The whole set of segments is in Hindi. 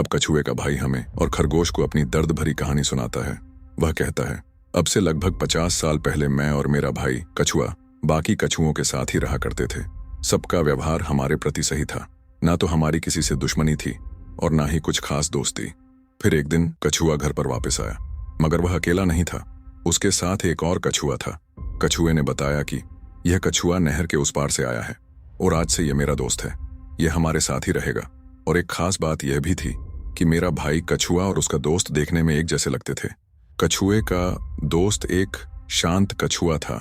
अब कछुए का भाई हमें और खरगोश को अपनी दर्द भरी कहानी सुनाता है। वह कहता है, अब से लगभग 50 साल पहले मैं और मेरा भाई कछुआ बाकी कछुओं के साथ ही रहा करते थे। सबका व्यवहार हमारे प्रति सही था, ना तो हमारी किसी से दुश्मनी थी और ना ही कुछ खास दोस्ती। फिर एक दिन कछुआ घर पर वापस आया, मगर वह अकेला नहीं था, उसके साथ एक और कछुआ था। कछुए ने बताया कि यह कछुआ नहर के उस पार से आया है और आज से यह मेरा दोस्त है, यह हमारे साथ ही रहेगा। और एक खास बात यह भी थी कि मेरा भाई कछुआ और उसका दोस्त देखने में एक जैसे लगते थे। कछुए का दोस्त एक शांत कछुआ था।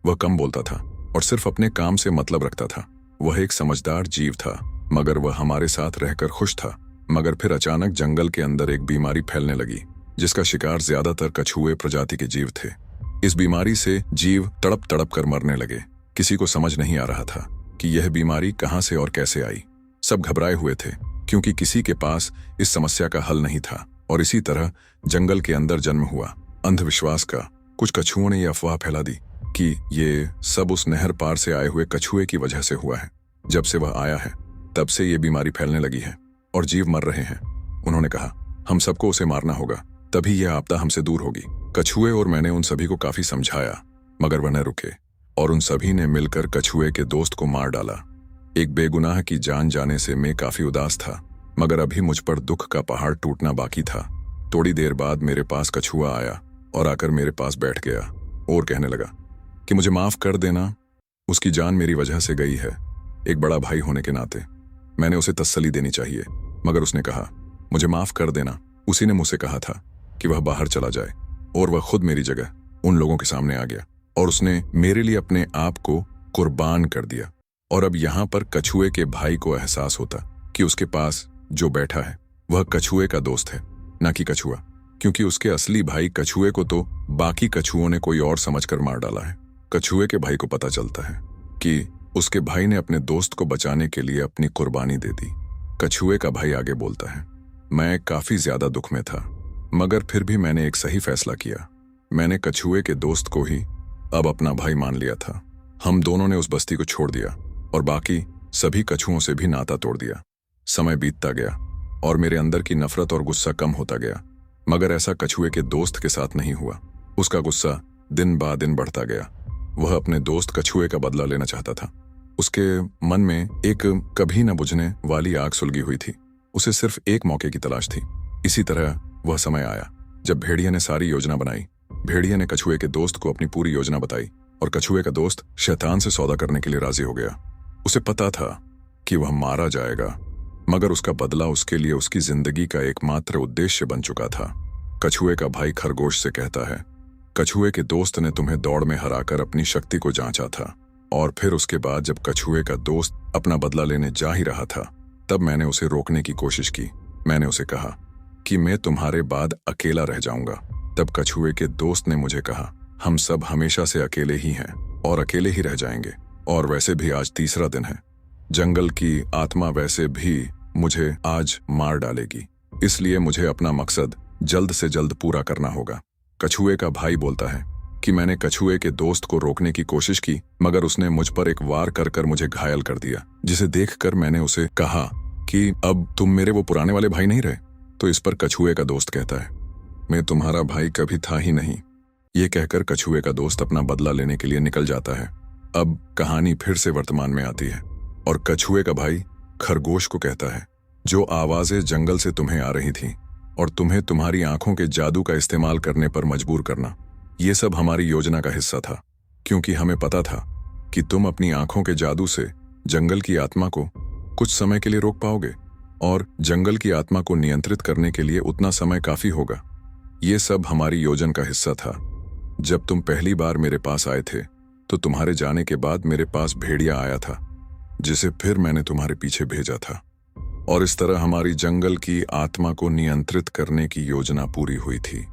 वह कम बोलता था और सिर्फ अपने काम से मतलब रखता था। वह एक समझदार जीव था, मगर वह हमारे साथ रहकर खुश था। मगर फिर अचानक जंगल के अंदर एक बीमारी फैलने लगी, जिसका शिकार ज्यादातर कछुए प्रजाति के जीव थे। इस बीमारी से जीव तड़प तड़प कर मरने लगे। किसी को समझ नहीं आ रहा था कि यह बीमारी कहां से और कैसे आई। सब घबराए हुए थे, क्योंकि किसी के पास इस समस्या का हल नहीं था। और इसी तरह जंगल के अंदर जन्म हुआ अंधविश्वास का। कुछ कछुओं ने यह अफवाह फैला दी कि ये सब उस नहर पार से आए हुए कछुए की वजह से हुआ है। जब से वह आया है, तब से ये बीमारी फैलने लगी है और जीव मर रहे हैं। उन्होंने कहा, हम सबको उसे मारना होगा, तभी यह आपदा हमसे दूर होगी। कछुए और मैंने उन सभी को काफी समझाया, मगर वह न रुके और उन सभी ने मिलकर कछुए के दोस्त को मार डाला। एक बेगुनाह की जान जाने से मैं काफी उदास था, मगर अभी मुझ पर दुख का पहाड़ टूटना बाकी था। थोड़ी देर बाद मेरे पास कछुआ आया और आकर मेरे पास बैठ गया और कहने लगा कि मुझे माफ कर देना, उसकी जान मेरी वजह से गई है। एक बड़ा भाई होने के नाते मैंने उसे तसल्ली देनी चाहिए, मगर उसने कहा, मुझे माफ कर देना। उसी ने मुझसे कहा था कि वह बाहर चला जाए और वह खुद मेरी जगह उन लोगों के सामने आ गया और उसने मेरे लिए अपने आप को कुर्बान कर दिया। और अब यहां पर कछुए के भाई को एहसास होता कि उसके पास जो बैठा है वह कछुए का दोस्त है, ना कि कछुआ, क्योंकि उसके असली भाई कछुए को तो बाकी कछुओं ने कोई और समझकर मार डाला है। कछुए के भाई को पता चलता है कि उसके भाई ने अपने दोस्त को बचाने के लिए अपनी कुर्बानी दे दी। कछुए का भाई आगे बोलता है, मैं काफी ज्यादा दुख में था, मगर फिर भी मैंने एक सही फैसला किया। मैंने कछुए के दोस्त को ही अब अपना भाई मान लिया था। हम दोनों ने उस बस्ती को छोड़ दिया और बाकी सभी कछुओं से भी नाता तोड़ दिया। समय बीतता गया और मेरे अंदर की नफरत और गुस्सा कम होता गया, मगर ऐसा कछुए के दोस्त के साथ नहीं हुआ। उसका गुस्सा दिन बा दिन बढ़ता गया। वह अपने दोस्त कछुए का बदला लेना चाहता था। उसके मन में एक कभी न बुझने वाली आग सुलगी हुई थी। उसे सिर्फ एक मौके की तलाश थी। इसी तरह वह समय आया जब भेड़िया ने सारी योजना बनाई। भेड़िया ने कछुए के दोस्त को अपनी पूरी योजना बताई और कछुए का दोस्त शैतान से सौदा करने के लिए राजी हो गया। उसे पता था कि वह मारा जाएगा, मगर उसका बदला उसके लिए उसकी जिंदगी का एकमात्र उद्देश्य बन चुका था। कछुए का भाई खरगोश से कहता है, कछुए के दोस्त ने तुम्हें दौड़ में हराकर अपनी शक्ति को जांचा था, और फिर उसके बाद जब कछुए का दोस्त अपना बदला लेने जा ही रहा था, तब मैंने उसे रोकने की कोशिश की। मैंने उसे कहा कि मैं तुम्हारे बाद अकेला रह जाऊंगा। तब कछुए के दोस्त ने मुझे कहा, हम सब हमेशा से अकेले ही हैं और अकेले ही रह जाएंगे, और वैसे भी आज तीसरा दिन है। जंगल की आत्मा वैसे भी मुझे आज मार डालेगी, इसलिए मुझे अपना मकसद जल्द से जल्द पूरा करना होगा। कछुए का भाई बोलता है कि मैंने कछुए के दोस्त को रोकने की कोशिश की, मगर उसने मुझ पर एक वार कर कर मुझे घायल कर दिया, जिसे देखकर मैंने उसे कहा कि अब तुम मेरे वो पुराने वाले भाई नहीं रहे। तो इस पर कछुए का दोस्त कहता है, मैं तुम्हारा भाई कभी था ही नहीं। ये कहकर कछुए का दोस्त अपना बदला लेने के लिए निकल जाता है। अब कहानी फिर से वर्तमान में आती है और कछुए का भाई खरगोश को कहता है, जो आवाजें जंगल से तुम्हें आ रही थी और तुम्हें तुम्हारी आंखों के जादू का इस्तेमाल करने पर मजबूर करना, ये सब हमारी योजना का हिस्सा था, क्योंकि हमें पता था कि तुम अपनी आंखों के जादू से जंगल की आत्मा को कुछ समय के लिए रोक पाओगे और जंगल की आत्मा को नियंत्रित करने के लिए उतना समय काफी होगा। ये सब हमारी योजना का हिस्सा था। जब तुम पहली बार मेरे पास आए थे, तो तुम्हारे जाने के बाद मेरे पास भेड़िया आया था, जिसे फिर मैंने तुम्हारे पीछे भेजा था, और इस तरह हमारी जंगल की आत्मा को नियंत्रित करने की योजना पूरी हुई थी।